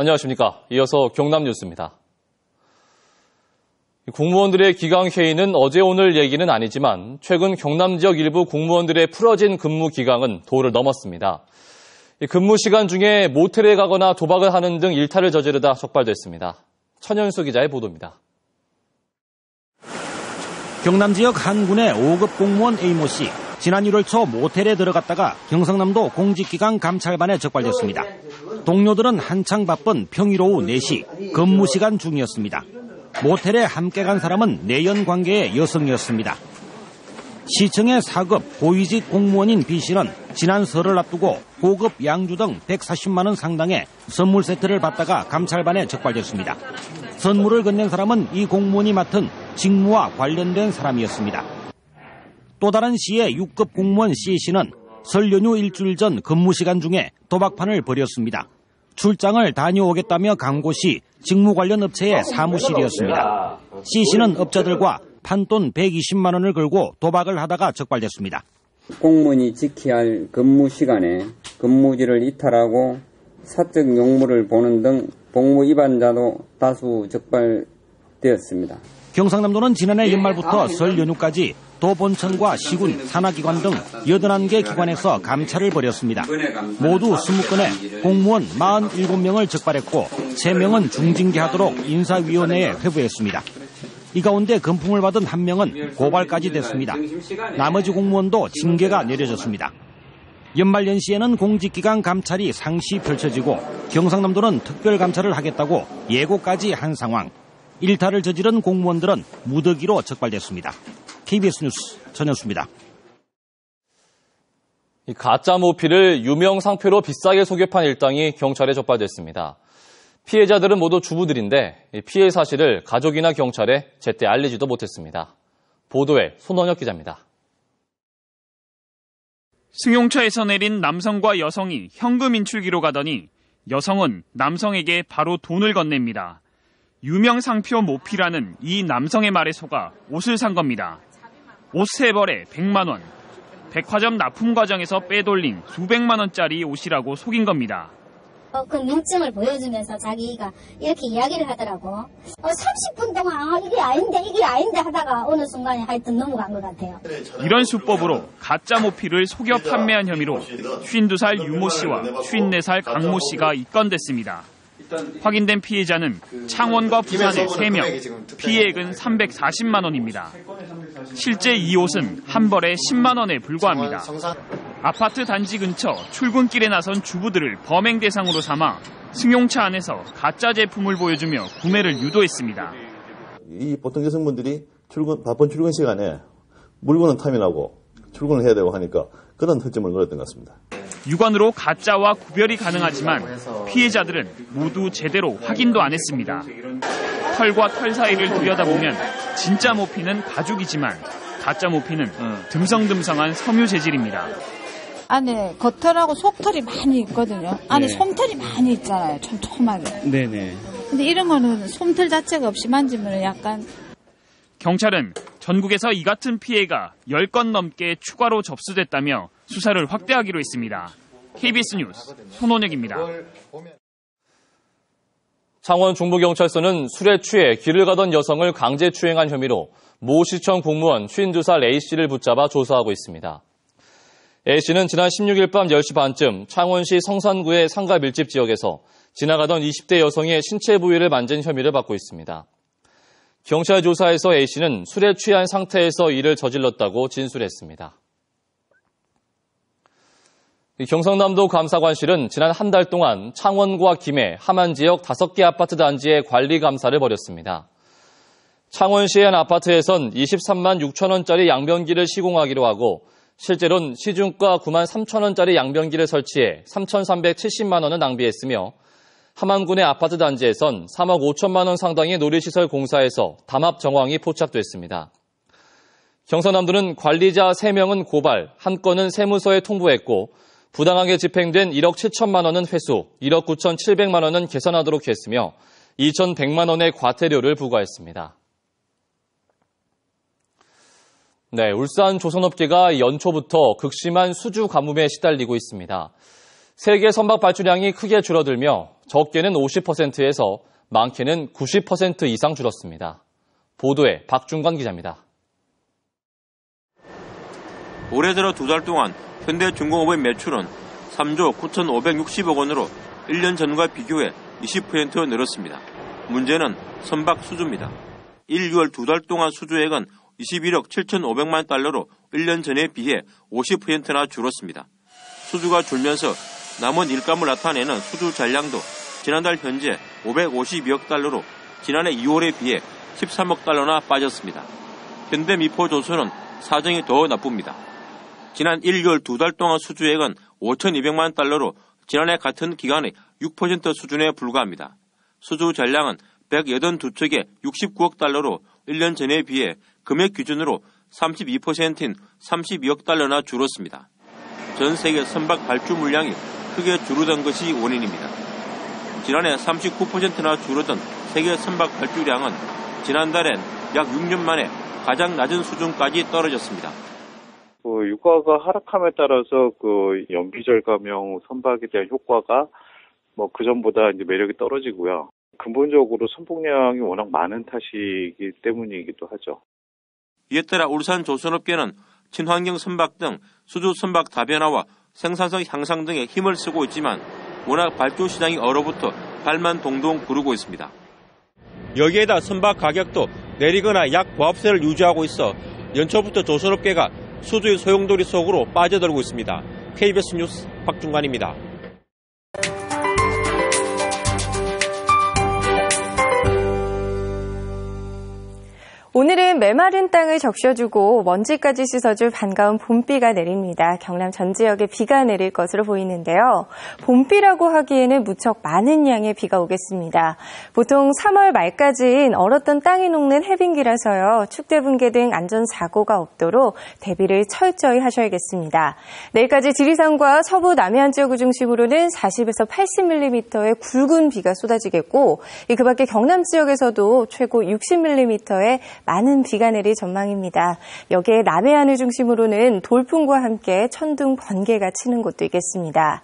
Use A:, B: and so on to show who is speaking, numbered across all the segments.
A: 안녕하십니까. 이어서 경남 뉴스입니다. 공무원들의 기강회의는 어제 오늘 얘기는 아니지만 최근 경남 지역 일부 공무원들의 풀어진 근무 기강은 도를 넘었습니다. 근무 시간 중에 모텔에 가거나 도박을 하는 등 일탈을 저지르다 적발됐습니다. 천연수 기자의 보도입니다.
B: 경남 지역 한 군의 5급 공무원 A모 씨. 지난 1월 초 모텔에 들어갔다가 경상남도 공직기강 감찰반에 적발됐습니다. 동료들은 한창 바쁜 평일 오후 4시 근무 시간 중이었습니다. 모텔에 함께 간 사람은 내연 관계의 여성이었습니다. 시청의 4급 고위직 공무원인 B 씨는 지난 설을 앞두고 고급 양주 등 140만 원 상당의 선물 세트를 받다가 감찰반에 적발됐습니다. 선물을 건넨 사람은 이 공무원이 맡은 직무와 관련된 사람이었습니다. 또 다른 시의 6급 공무원 C 씨는 설 연휴 일주일 전 근무 시간 중에 도박판을 벌였습니다. 출장을 다녀오겠다며 간 곳이 직무 관련 업체의 사무실이었습니다. C 씨는 업자들과 판돈 120만 원을 걸고 도박을 하다가 적발됐습니다.
C: 공무원이 지켜야 할 근무 시간에 근무지를 이탈하고 사적 용무를 보는 등 복무 위반자도 다수 적발되었습니다.
B: 경상남도는 지난해 연말부터 설 연휴까지 도본청과 시군, 산하기관 등 81개 기관에서 감찰을 벌였습니다. 모두 20건의 공무원 47명을 적발했고 3명은 중징계하도록 인사위원회에 회부했습니다. 이 가운데 금품을 받은 1명은 고발까지 됐습니다. 나머지 공무원도 징계가 내려졌습니다. 연말 연시에는 공직기강 감찰이 상시 펼쳐지고 경상남도는 특별감찰을 하겠다고 예고까지 한 상황. 일탈을 저지른 공무원들은 무더기로 적발됐습니다. KBS 뉴스 전현수입니다.
A: 가짜 모피를 유명 상표로 비싸게 속여 판 일당이 경찰에 적발됐습니다. 피해자들은 모두 주부들인데 피해 사실을 가족이나 경찰에 제때 알리지도 못했습니다. 보도에 손원혁 기자입니다.
D: 승용차에서 내린 남성과 여성이 현금 인출기로 가더니 여성은 남성에게 바로 돈을 건넵니다. 유명 상표 모피라는 이 남성의 말에 속아 옷을 산 겁니다. 옷 3벌에 100만 원. 백화점 납품 과정에서 빼돌린 수백만 원짜리 옷이라고 속인 겁니다.
E: 그 명증을 보여주면서 자기가 이렇게 이야기를 하더라고. 30분 동안 이게 아닌데 하다가 어느 순간에 하여튼 넘어간 것 같아요.
D: 이런 수법으로 가짜 모피를 속여 판매한 혐의로 52살 유모 씨와 54살 강모 씨가 입건됐습니다. 확인된 피해자는 창원과 부산의 3명, 피해액은 340만 원입니다. 실제 이 옷은 한 벌에 10만 원에 불과합니다. 아파트 단지 근처 출근길에 나선 주부들을 범행 대상으로 삼아 승용차 안에서 가짜 제품을 보여주며 구매를 유도했습니다.
F: 이 보통 여성분들이 바쁜 출근 시간에 물건은 탐이나고 출근을 해야 되고 하니까 그런 특점을 노렸던 것 같습니다.
D: 육안으로 가짜와 구별이 가능하지만 피해자들은 모두 제대로 확인도 안 했습니다. 털과 털 사이를 들여다보면 진짜 모피는 가죽이지만 가짜 모피는 듬성듬성한 섬유 재질입니다.
G: 안에 겉털하고 속털이 많이 있거든요. 안에 솜털이 많이 있잖아요. 촘촘하게.
H: 네네.
G: 근데 이런 거는 솜털 자체가 없이 만지면 약간.
D: 경찰은 전국에서 이 같은 피해가 10건 넘게 추가로 접수됐다며 수사를 확대하기로 했습니다. KBS 뉴스 손원혁입니다.
A: 창원 중부경찰서는 술에 취해 길을 가던 여성을 강제 추행한 혐의로 모 시청 공무원 52살 A씨를 붙잡아 조사하고 있습니다. A씨는 지난 16일 밤 10시 반쯤 창원시 성산구의 상가 밀집 지역에서 지나가던 20대 여성의 신체 부위를 만진 혐의를 받고 있습니다. 경찰 조사에서 A씨는 술에 취한 상태에서 이를 저질렀다고 진술했습니다. 경상남도 감사관실은 지난 한 달 동안 창원과 김해, 함안 지역 5개 아파트 단지의 관리 감사를 벌였습니다. 창원시의 한 아파트에선 23만 6천 원짜리 양변기를 시공하기로 하고 실제로는 시중가 9만 3천 원짜리 양변기를 설치해 3,370만 원을 낭비했으며 함안군의 아파트 단지에선 3억 5천만 원 상당의 놀이시설 공사에서 담합 정황이 포착됐습니다. 경상남도는 관리자 3명은 고발, 1건은 세무서에 통보했고 부당하게 집행된 1억 7천만 원은 회수, 1억 9,700만 원은 계산하도록 했으며 2,100만 원의 과태료를 부과했습니다. 네, 울산 조선업계가 연초부터 극심한 수주 가뭄에 시달리고 있습니다. 세계 선박 발주량이 크게 줄어들며 적게는 50%에서 많게는 90% 이상 줄었습니다. 보도에 박중관 기자입니다.
H: 올해 들어 2달 동안 현대중공업의 매출은 3조 9,560억 원으로 1년 전과 비교해 20% 늘었습니다. 문제는 선박 수주입니다. 1, 6월 2달 동안 수주액은 21억 7,500만 달러로 1년 전에 비해 50%나 줄었습니다. 수주가 줄면서 남은 일감을 나타내는 수주 잔량도 지난달 현재 552억 달러로 지난해 2월에 비해 13억 달러나 빠졌습니다. 현대미포조선은 사정이 더 나쁩니다. 지난 1, 6월 2달 동안 수주액은 5,200만 달러로 지난해 같은 기간의 6% 수준에 불과합니다. 수주 잔량은 182척에 69억 달러로 1년 전에 비해 금액 기준으로 32%인 32억 달러나 줄었습니다. 전 세계 선박 발주 물량이 크게 줄어든 것이 원인입니다. 지난해 39%나 줄어든 세계 선박 발주량은 지난달엔 약 6년 만에 가장 낮은 수준까지 떨어졌습니다.
I: 유가가 하락함에 따라서 연비 절감형 선박에 대한 효과가 그전보다 이제 매력이 떨어지고요. 근본적으로 선봉량이 워낙 많은 탓이기 때문이기도 하죠.
H: 이에 따라 울산 조선업계는 친환경 선박 등 수주 선박 다변화와 생산성 향상 등에 힘을 쓰고 있지만 워낙 발주 시장이 얼어붙어 발만 동동 구르고 있습니다. 여기에다 선박 가격도 내리거나 약 보합세를 유지하고 있어 연초부터 조선업계가 수주의 소용돌이 속으로 빠져들고 있습니다. KBS 뉴스 박중관입니다.
J: 오늘은 메마른 땅을 적셔주고 먼지까지 씻어줄 반가운 봄비가 내립니다. 경남 전 지역에 비가 내릴 것으로 보이는데요. 봄비라고 하기에는 무척 많은 양의 비가 오겠습니다. 보통 3월 말까지인 얼었던 땅이 녹는 해빙기라서요. 축대 붕괴 등 안전사고가 없도록 대비를 철저히 하셔야겠습니다. 내일까지 지리산과 서부 남해안 지역을 중심으로는 40에서 80mm의 굵은 비가 쏟아지겠고 그 밖에 경남 지역에서도 최고 60mm의 많은 비가 내릴 전망입니다. 여기에 남해안을 중심으로는 돌풍과 함께 천둥, 번개가 치는 곳도 있겠습니다.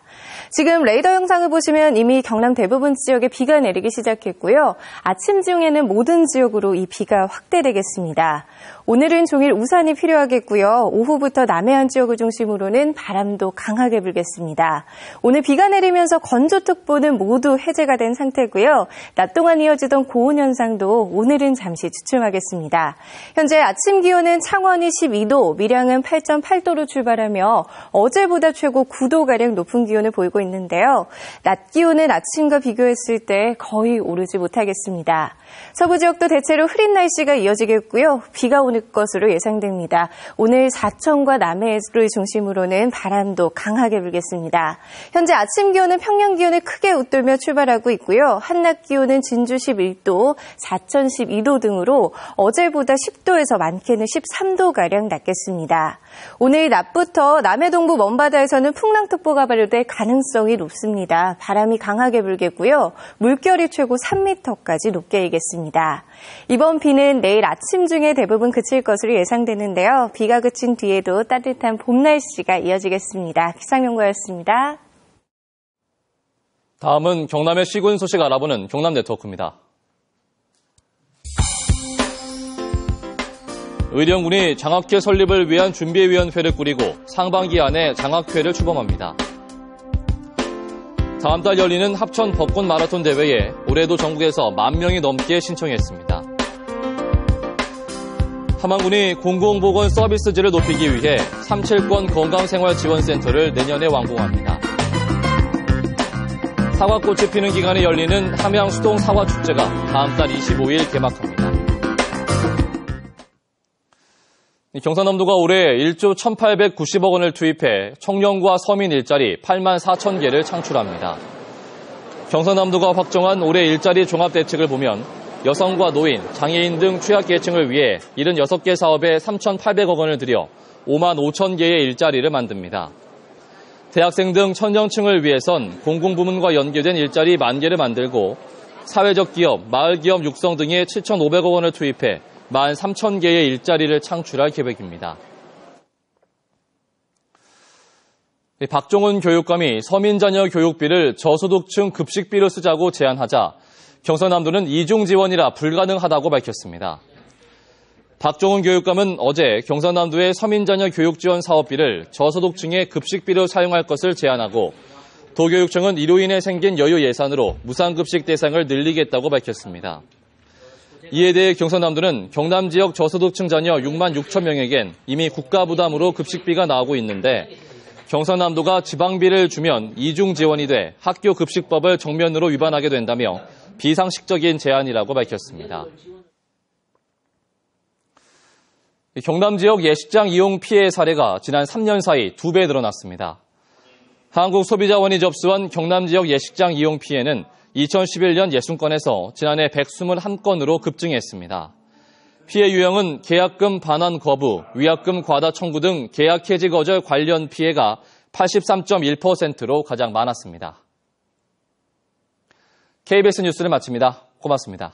J: 지금 레이더 영상을 보시면 이미 경남 대부분 지역에 비가 내리기 시작했고요. 아침 중에는 모든 지역으로 이 비가 확대되겠습니다. 오늘은 종일 우산이 필요하겠고요. 오후부터 남해안 지역을 중심으로는 바람도 강하게 불겠습니다. 오늘 비가 내리면서 건조특보는 모두 해제가 된 상태고요. 낮 동안 이어지던 고온 현상도 오늘은 잠시 주춤하겠습니다. 현재 아침 기온은 창원이 12도, 밀양은 8.8도로 출발하며 어제보다 최고 9도가량 높은 기온을 보이고 있는데요. 낮 기온은 아침과 비교했을 때 거의 오르지 못하겠습니다. 서부 지역도 대체로 흐린 날씨가 이어지겠고요. 비가 오는 것으로 예상됩니다. 오늘 사천과 남해를 중심으로는 바람도 강하게 불겠습니다. 현재 아침 기온은 평년 기온을 크게 웃돌며 출발하고 있고요. 한낮 기온은 진주 11도, 사천 12도 등으로 어제보다 10도에서 많게는 13도가량 낮겠습니다. 오늘 낮부터 남해 동부 먼바다에서는 풍랑특보가 발효될 가능성이 높습니다. 바람이 강하게 불겠고요. 물결이 최고 3m까지 높게 일겠습니다. 이번 비는 내일 아침 중에 대부분 그칠 것으로 예상되는데요. 비가 그친 뒤에도 따뜻한 봄 날씨가 이어지겠습니다. 기상연구였습니다.
A: 다음은 경남의 시군 소식 알아보는 경남 네트워크입니다. 의령군이 장학회 설립을 위한 준비위원회를 꾸리고 상반기 안에 장학회를 추범합니다. 다음 달 열리는 합천 벚꽃 마라톤 대회에 올해도 전국에서 10,000명이 넘게 신청했습니다. 함안군이 공공보건 서비스질을 높이기 위해 3.7권 건강생활지원센터를 내년에 완공합니다. 사과꽃이 피는 기간에 열리는 함양 수동 사과축제가 다음 달 25일 개막합니다. 경상남도가 올해 1조 1,890억 원을 투입해 청년과 서민 일자리 84,000개를 창출합니다. 경상남도가 확정한 올해 일자리 종합대책을 보면 여성과 노인, 장애인 등 취약계층을 위해 76개 사업에 3,800억 원을 들여 55,000개의 일자리를 만듭니다. 대학생 등 청년층을 위해선 공공부문과 연계된 일자리 10,000개를 만들고 사회적 기업, 마을기업 육성 등에 7,500억 원을 투입해 13,000개의 일자리를 창출할 계획입니다. 박종훈 교육감이 서민 자녀 교육비를 저소득층 급식비로 쓰자고 제안하자 경상남도는 이중 지원이라 불가능하다고 밝혔습니다. 박종훈 교육감은 어제 경상남도의 서민 자녀 교육 지원 사업비를 저소득층의 급식비로 사용할 것을 제안하고 도교육청은 이로 인해 생긴 여유 예산으로 무상급식 대상을 늘리겠다고 밝혔습니다. 이에 대해 경상남도는 경남 지역 저소득층 자녀 6만 6천 명에겐 이미 국가 부담으로 급식비가 나오고 있는데 경상남도가 지방비를 주면 이중 지원이 돼 학교 급식법을 정면으로 위반하게 된다며 비상식적인 제안이라고 밝혔습니다. 경남 지역 예식장 이용 피해 사례가 지난 3년 사이 2배 늘어났습니다. 한국소비자원이 접수한 경남 지역 예식장 이용 피해는 2011년 60건에서 지난해 121건으로 급증했습니다. 피해 유형은 계약금 반환 거부, 위약금 과다 청구 등 계약 해지 거절 관련 피해가 83.1%로 가장 많았습니다. KBS 뉴스를 마칩니다. 고맙습니다.